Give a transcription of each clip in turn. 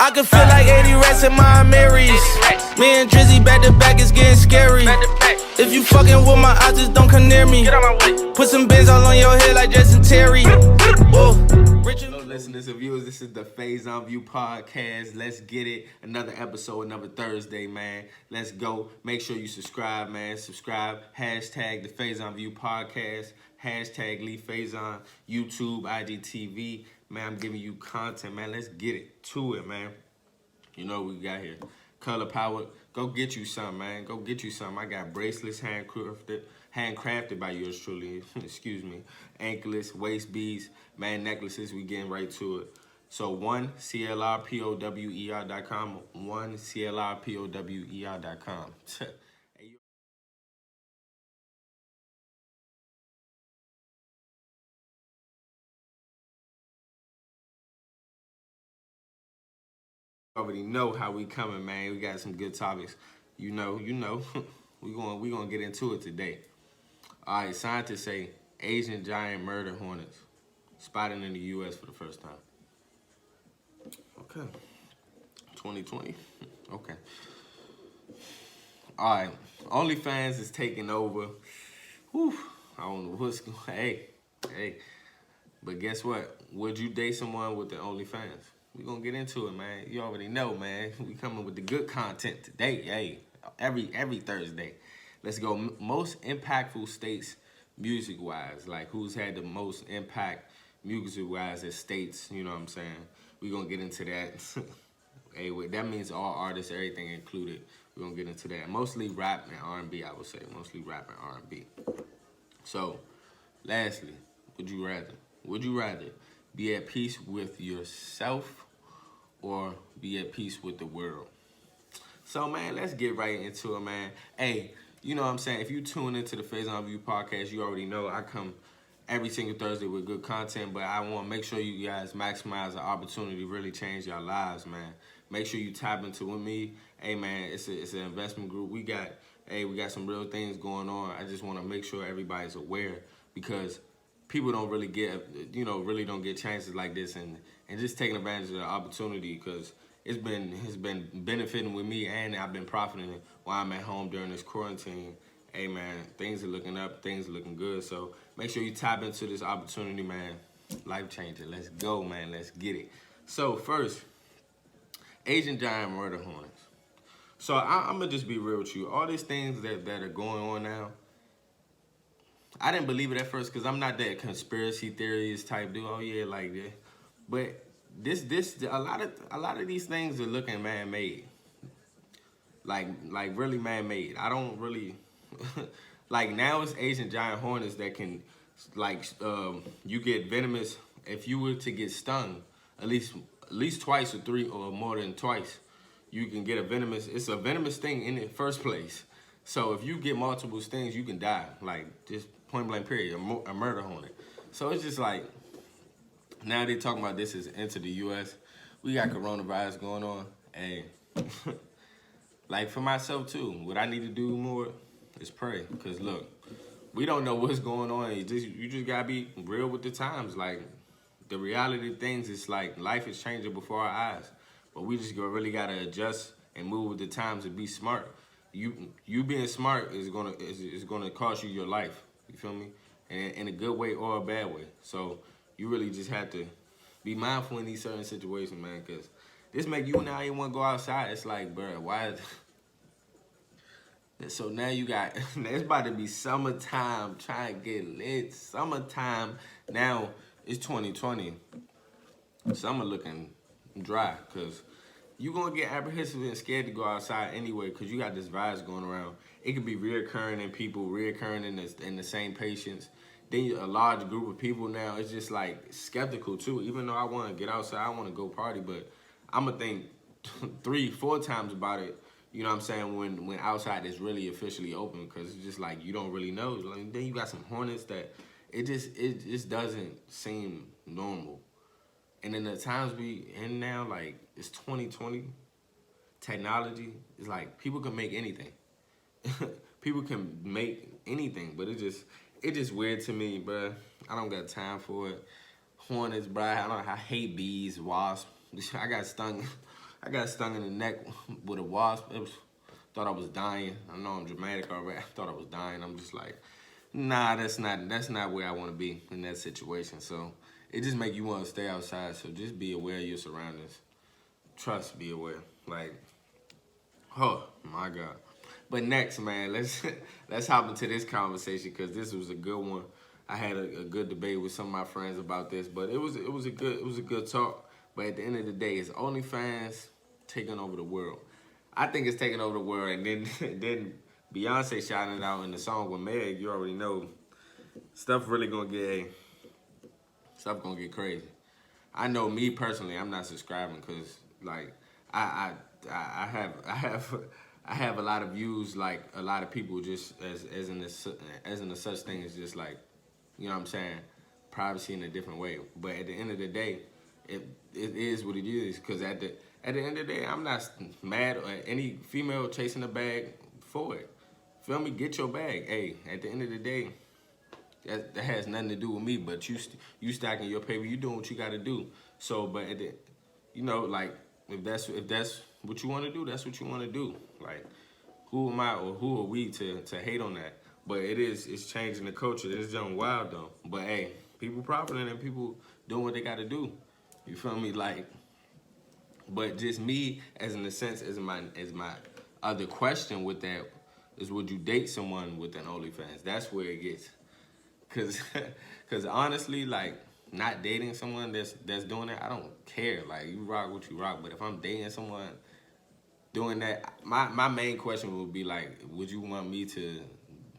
I can feel like 80 rats in my Marys. Me and Drizzy back to back, it's getting scary. If you fucking with my eyes, just don't come near me. Put some bins all on your head like Jason Terry. Whoa. Hello, listeners and viewers. This is the Faison View Podcast. Let's get it. Another episode, another Thursday, man. Let's go. Make sure you subscribe, man. Subscribe. Hashtag the Faison View Podcast. Hashtag Lee Faison. YouTube, IGTV. Man, I'm giving you content, man. Let's get it to it, man. You know what we got here. Color Power. Go get you some, man. Go get you some. I got bracelets handcrafted by yours truly. Excuse me. Anklets, waist beads, man, necklaces. We getting right to it. So CLRPOWER.com. CLRPOWER.com. Already know how we coming, man. We got some good topics. You know. we gonna get into it today. All right, scientists say Asian giant murder hornets spotted in the U.S. for the first time. Okay, 2020. Okay. All right, OnlyFans is taking over. Whew, I don't know what's going. Hey. But guess what? Would you date someone with the OnlyFans? We gonna get into it, man. You already know, man. We coming with the good content today. Hey, every Thursday. Let's go. Most impactful states music-wise. Like, who's had the most impact music-wise as states, you know what I'm saying? We gonna get into that. Hey, that means all artists, everything included. We're gonna get into that. Mostly rap and R&B, I would say. Mostly rap and R&B. So, lastly, would you rather be at peace with yourself or be at peace with the world? So, man, let's get right into it, man. Hey, you know what I'm saying? If you tune into the Faison View Podcast, you already know I come every single Thursday with good content, but I want to make sure you guys maximize the opportunity to really change your lives, man. Make sure you tap into with me. Hey, man, it's an investment group. We got some real things going on. I just want to make sure everybody's aware, because people don't really really don't get chances like this, and just taking advantage of the opportunity, because it's been benefiting with me, and I've been profiting while I'm at home during this quarantine. Hey, man, things are looking up, things are looking good. So make sure you tap into this opportunity, man. Life changer. Let's go, man. Let's get it. So first, Asian giant murder hornets. So I'm gonna just be real with you. All these things that are going on now, I didn't believe it at first, because I'm not that conspiracy theories type dude. Oh yeah, like that. But a lot of these things are looking man-made. Like really man-made. I don't really like, now it's Asian giant hornets that can, like, you get venomous if you were to get stung at least twice or three or more than twice. You can get it's a venomous thing in the first place. So if you get multiple stings, you can die. Like, just point blank period, a murder hornet. So it's just like, now they talking about this is into the U.S. We got coronavirus going on. Hey, like, for myself too, what I need to do more is pray. Because look, we don't know what's going on. You just gotta be real with the times. Like, the reality of things is like, life is changing before our eyes. But we just really gotta adjust and move with the times and be smart. You being smart is gonna cost you your life. You feel me? And in a good way or a bad way. So you really just have to be mindful in these certain situations, man. Cause this make you now you want to go outside. It's like, bro, why? So now you got, it's about to be summertime. Trying to get lit. Summertime. Now it's 2020. Summer looking dry, cause you gonna get apprehensive and scared to go outside anyway, because you got this virus going around. It could be reoccurring in people, reoccurring in the same patients. Then a large group of people now, it's just like skeptical too. Even though I want to get outside, I want to go party, but I'm going to think 3-4 times about it, you know what I'm saying, when outside is really officially open, because it's just like, you don't really know. Like, then you got some hornets that it just doesn't seem normal. And in the times we in now, like, it's 2020, technology is like, people can make anything. People can make anything, but it just weird to me, bruh. I don't got time for it. Hornets, bruh. I hate bees, wasps. I got stung I got stung in the neck with a wasp. Thought I was dying. I know I'm dramatic already. I thought I was dying. I'm just like, nah, that's not where I want to be in that situation. So it just make you want to stay outside. So just be aware of your surroundings. Trust, be aware. Like, oh my God. But next, man, let's hop into this conversation because this was a good one. I had a good debate with some of my friends about this, but it was a good talk. But at the end of the day, it's OnlyFans taking over the world. I think it's taking over the world, and then Beyonce shouting it out in the song with Meg. You already know stuff gonna get crazy. I know me personally, I'm not subscribing because like I have a lot of views like a lot of people just as in a such thing as just like, you know what I'm saying, privacy in a different way. But at the end of the day, it is what it is. Because at the end of the day, I'm not mad at any female chasing a bag for it. Feel me? Get your bag. Hey, at the end of the day, that has nothing to do with me. But you stacking your paper, you doing what you got to do. So, but at the, you know, like if that's what you want to do, that's what you want to do. Like, who am I or who are we to hate on that? But it's changing the culture. It's done wild though. But hey, people profiting and people doing what they got to do. You feel me? Like, but just me as in a sense as my other question with that is, would you date someone with an OnlyFans? That's where it gets, cause honestly, like not dating someone that's doing that, I don't care. Like you rock what you rock. But if I'm dating someone doing that, my main question would be like, would you want me to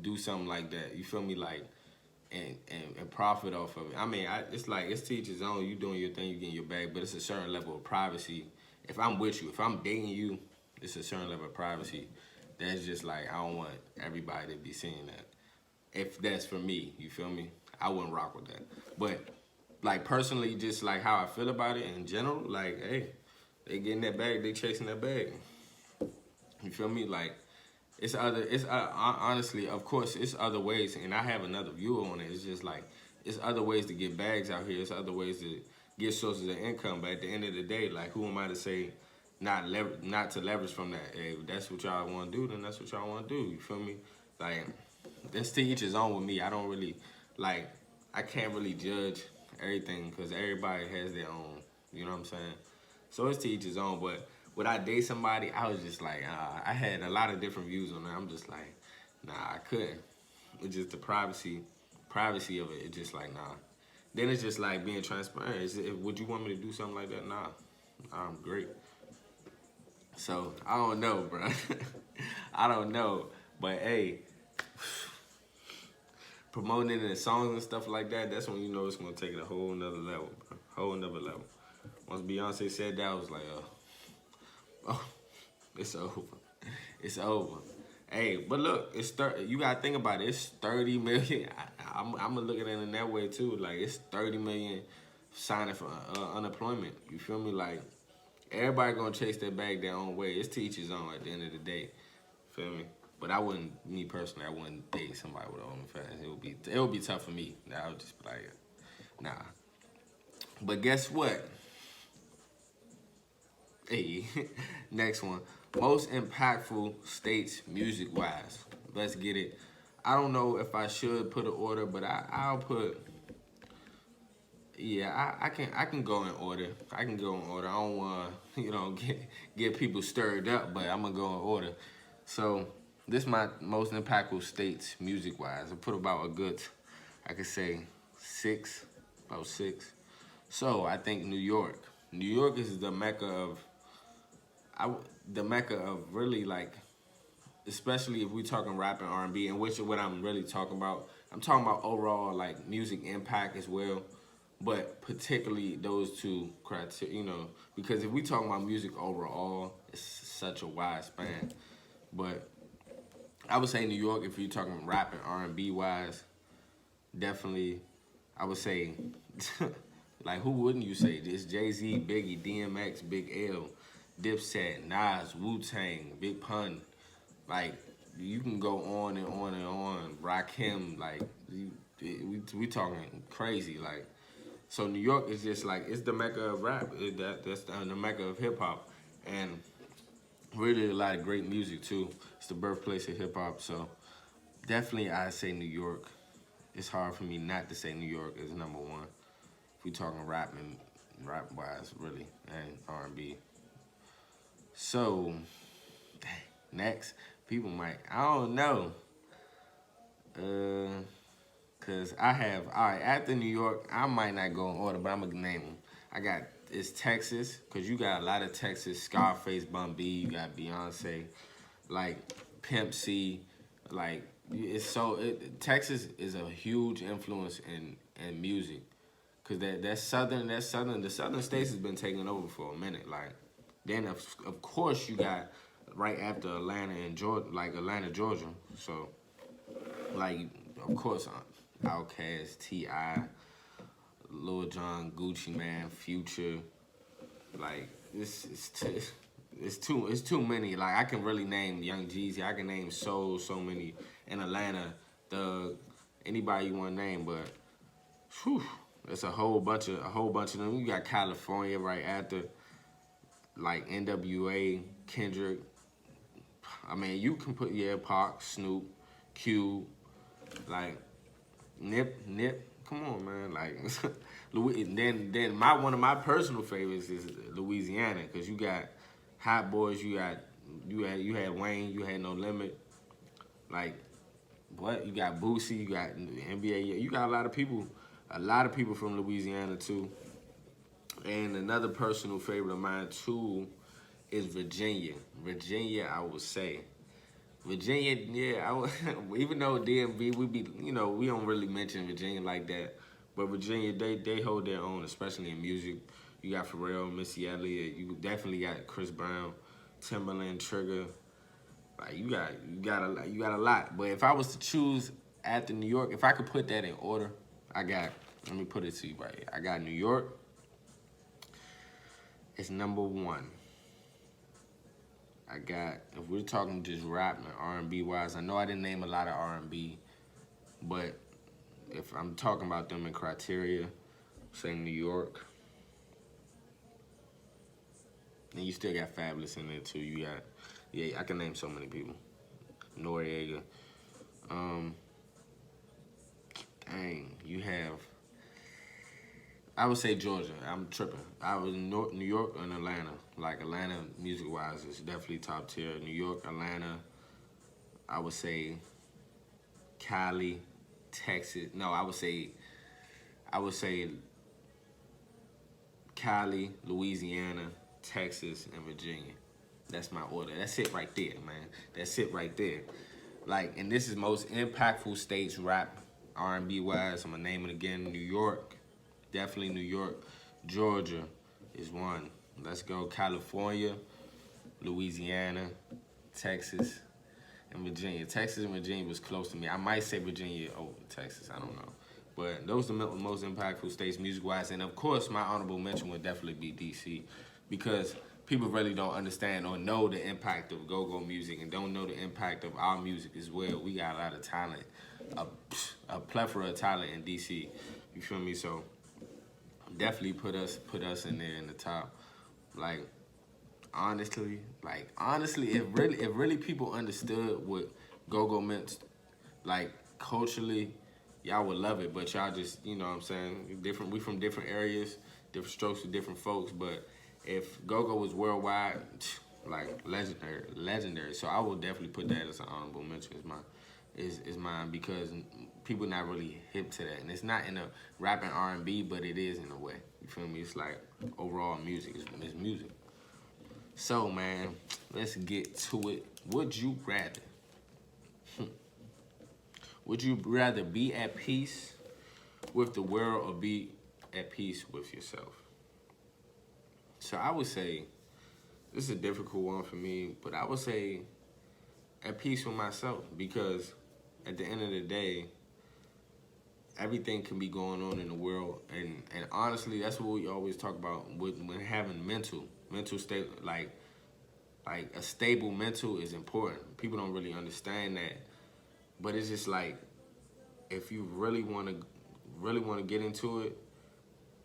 do something like that? You feel me? Like, and profit off of it. I mean, it's like, it's to each his own. You doing your thing, you getting your bag, but it's a certain level of privacy. If I'm with you, if I'm dating you, it's a certain level of privacy. That's just like, I don't want everybody to be seeing that. If that's for me, you feel me? I wouldn't rock with that. But like personally, just like how I feel about it in general, like, hey, they getting that bag, they chasing that bag. You feel me? Like, honestly, of course, it's other ways, and I have another view on it. It's just like, it's other ways to get bags out here. It's other ways to get sources of income. But at the end of the day, like, who am I to say not to leverage from that? Hey, if that's what y'all want to do, then that's what y'all want to do. You feel me? Like, that's to each his own with me. I don't really, like, I can't really judge everything because everybody has their own, you know what I'm saying? So it's to each his own, but would I date somebody? I was just like, I had a lot of different views on that. I'm just like, nah, I couldn't. It's just the privacy of it. It's just like, nah. Then it's just like being transparent. Would you want me to do something like that? Nah, I'm great. So I don't know, bro. I don't know, but hey, promoting it in songs and stuff like that, that's when you know it's gonna take it a whole nother level, bro. Whole nother level. Once Beyonce said that, I was like, oh, it's over. It's over. Hey, but look, it's 30. You gotta think about it. It's 30 million. I'm gonna look at it in that way too. Like, it's 30 million signing for unemployment. You feel me? Like, everybody gonna chase their bag their own way. It's to each his own at the end of the day. Feel me? But I wouldn't, me personally, I wouldn't date somebody with OnlyFans. It would be tough for me. I would just be like, nah. But guess what? Hey, next one. Most impactful states music-wise. Let's get it. I don't know if I should put an order, but I'll put. Yeah, I can go in order. I can go in order. I don't want to, get people stirred up, but I'm gonna go in order. So this is my most impactful states music-wise. I put about a good, I could say about six. So I think New York. New York is the mecca of really, like, especially if we talking rap and R&B, and which is what I'm really talking about. I'm talking about overall, like, music impact as well, but particularly those two criteria, because if we talking about music overall, it's such a wide span. But I would say New York, if you're talking rap and R&B wise, definitely, I would say, like, who wouldn't you say? It's Jay-Z, Biggie, DMX, Big L, Dipset, Nas, Wu-Tang, Big Pun. Like, you can go on and on and on. Rakim, like, we talking crazy. Like, so New York is just like, it's the mecca of rap. That's the mecca of hip hop. and really a lot of great music too. It's the birthplace of hip hop, so definitely I say New York. It's hard for me not to say New York is number one. If we talking rap and rap wise, really, and R&B. So next, people might I don't know, cause I have all right after New York. I might not go in order, but I'm gonna name them. I got it's Texas, cause you got a lot of Texas. Scarface, Bun B, you got Beyonce, like Pimp C, like Texas is a huge influence in music, cause the southern states has been taking over for a minute. Like then of course you got right after Atlanta and Georgia, like Atlanta, Georgia. So like of course Outkast, T.I., Lil Jon, Gucci Man, Future, like it's too many. Like I can really name Young Jeezy. I can name so many in Atlanta. Anybody you want to name, but whew, it's a whole bunch of them. You got California right after, like NWA, Kendrick. I mean, you can put Pac, Snoop, Q, like Nip. Come on, man. Like, then one of my personal favorites is Louisiana, because you got Hot Boys, you had Wayne, you had No Limit. Like, what? You got Boosie, you got NBA. You got a lot of people from Louisiana too. And another personal favorite of mine too is Virginia. Virginia, I would say. Virginia, yeah, even though DMV, we don't really mention Virginia like that, but Virginia, they hold their own, especially in music. You got Pharrell, Missy Elliott, you definitely got Chris Brown, Timberland, Trigger. Like you got a lot. But if I was to choose after New York, if I could put that in order, let me put it to you right here. I got New York. It's number one. If we're talking just rap and R&B wise, I know I didn't name a lot of R&B, but if I'm talking about them in criteria, say New York, and you still got Fabulous in there too. You got, I can name so many people. Noriega. You have, I would say Georgia. I'm tripping. I was in New York and Atlanta. Like Atlanta, music-wise, is definitely top tier. New York, Atlanta, I would say Cali, Texas. No, I would say Cali, Louisiana, Texas, and Virginia. That's my order. That's it right there, man. That's it right there. Like, and this is most impactful states rap R&B wise. I'm gonna name it again. New York, definitely New York. Georgia is one. Let's go. California, Louisiana, Texas, and Virginia. Texas and Virginia was close to me. I might say Virginia over Texas. I don't know. But those are the most impactful states music-wise. And, of course, my honorable mention would definitely be D.C. because people really don't understand or know the impact of go-go music and don't know the impact of our music as well. We got a lot of talent, a plethora of talent in D.C. You feel me? So definitely put us in there in the top. Like, honestly, if really people understood what go-go meant, like, culturally, y'all would love it, but y'all just, you know what I'm saying, we from different areas, different strokes with different folks, but if go-go was worldwide, like, legendary. So I will definitely put that as an honorable mention is mine because people not really hip to that. And it's not in a rap and R&B, but it is in a way. You feel me? It's like overall music. It's music. So, man, let's get to it. Would you rather? Would you rather be at peace with the world or be at peace with yourself? So I would say, this is a difficult one for me, but I would say at peace with myself because at the end of the day, everything can be going on in the world. And honestly, that's what we always talk about when having mental state, like a stable mental is important. People don't really understand that. But it's just like, if you really want to get into it,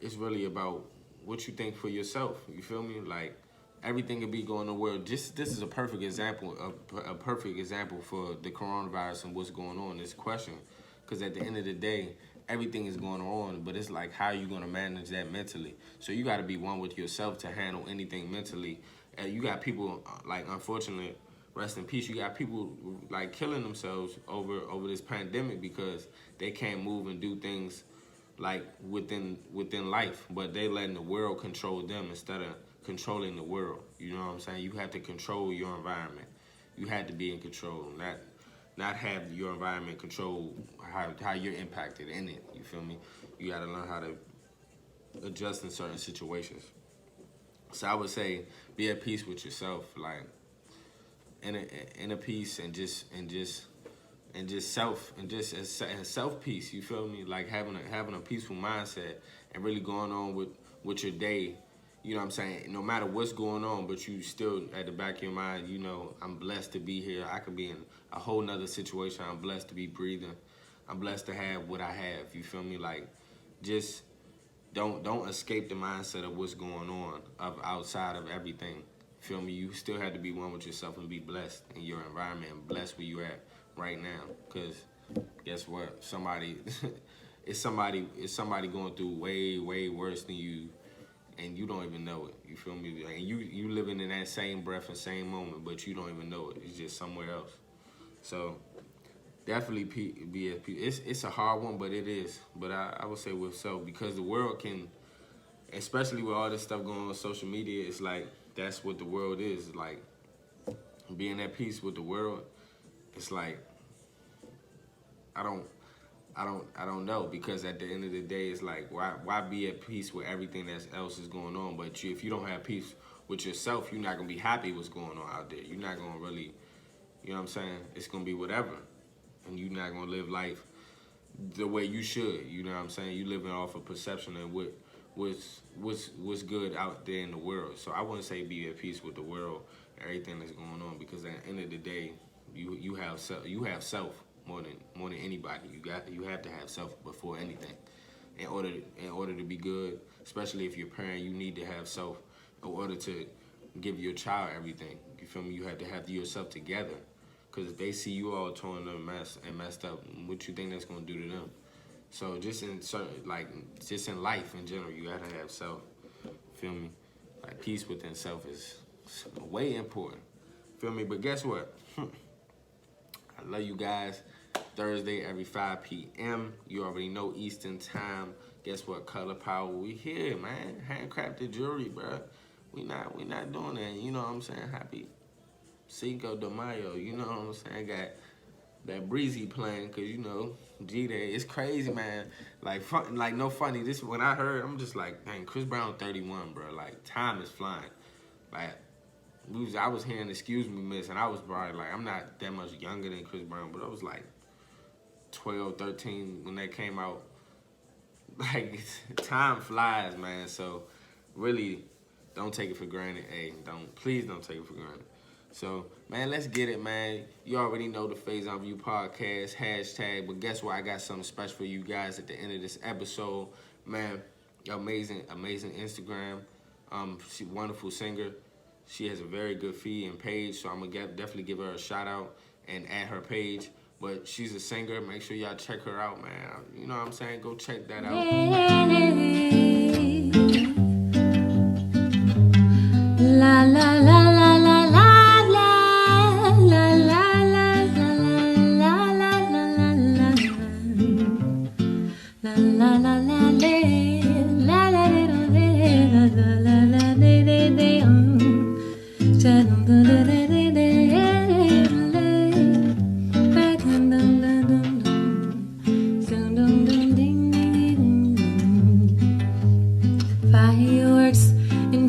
it's really about what you think for yourself. You feel me? Like, everything could be going in the world. This is a perfect example for the coronavirus and what's going on. This question, because at the end of the day, everything is going on, but it's like, how are you going to manage that mentally? So you got to be one with yourself to handle anything mentally. And you got people, like, unfortunately, rest in peace, you got people like killing themselves over this pandemic because they can't move and do things like within life, but they letting the world control them instead of controlling the world. You know what I'm saying? You have to control your environment. You have to be in control, not have your environment control how you're impacted in it. You feel me? You got to learn how to adjust in certain situations. So I would say be at peace with yourself, like in a peace and self peace. You feel me? Like having a peaceful mindset and really going on with your day. You know what I'm saying? No matter what's going on, but you still at the back of your mind, you know, I'm blessed to be here. I could be in a whole nother situation. I'm blessed to be breathing. I'm blessed to have what I have. You feel me? Like, just don't escape the mindset of what's going on outside of everything. Feel me? You still have to be one with yourself and be blessed in your environment and blessed where you're at right now. Because guess what? It's somebody going through way worse than you, and you don't even know it. You feel me? And you living in that same breath and same moment, but you don't even know it. It's just somewhere else. So definitely be at peace. It's a hard one, but it is. But I would say with self, because the world can, especially with all this stuff going on social media, it's like that's what the world is. Like, being at peace with the world, it's like I don't know, because at the end of the day, it's like, why be at peace with everything else is going on? But if you don't have peace with yourself, you're not gonna be happy what's going on out there. You're not gonna really, you know what I'm saying? It's gonna be whatever, and you're not gonna live life the way you should. You know what I'm saying? You living off of perception and what's good out there in the world. So I wouldn't say be at peace with the world, everything that's going on, because at the end of the day, you have self more than anybody. You have to have self before anything. In order to be good, especially if you're a parent, you need to have self in order to give your child everything. You feel me? You have to have yourself together, because if they see you all torn up and messed up, what you think that's gonna do to them? So just in life in general, you gotta have self. Feel me? Like, peace within self is way important. Feel me? But guess what? I love you guys. Thursday every 5 p.m. You already know, Eastern time. Guess what? Color Power, we here, man. Handcrafted jewelry, bro. We not doing that. You know what I'm saying? Happy Cinco de Mayo. You know what I'm saying? Got that breezy playing, cause you know G-Day. It's crazy, man. Like no funny. This when I heard, I'm just like, dang, Chris Brown 31, bro. Like, time is flying. Like, I was hearing "Excuse Me, Miss," and I was probably like, I'm not that much younger than Chris Brown, but I was like 12, 13 when they came out. Like, time flies, man. So really, don't take it for granted. Hey, please don't take it for granted. So, man, let's get it, man. You already know the Faison View podcast hashtag, but guess what? I got something special for you guys at the end of this episode, man. Amazing Instagram. She's a wonderful singer. She has a very good feed and page, so I'm gonna definitely give her a shout out and add her page. But she's a singer. Make sure y'all check her out, man. You know what I'm saying? Go check that out. La la la la la la la la la la la la la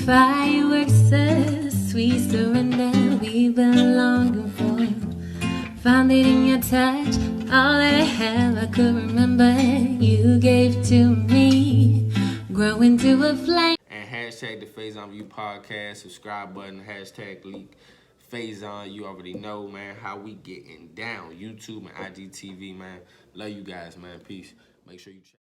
Fireworks, a sweet surrender we've been longing for. Found it in your touch, all that I have I could remember you gave to me. Grow into a flame. And hashtag the Faison View podcast, subscribe button, hashtag leak Faison. You already know, man, how we getting down. YouTube and IGTV, man. Love you guys, man. Peace. Make sure you check.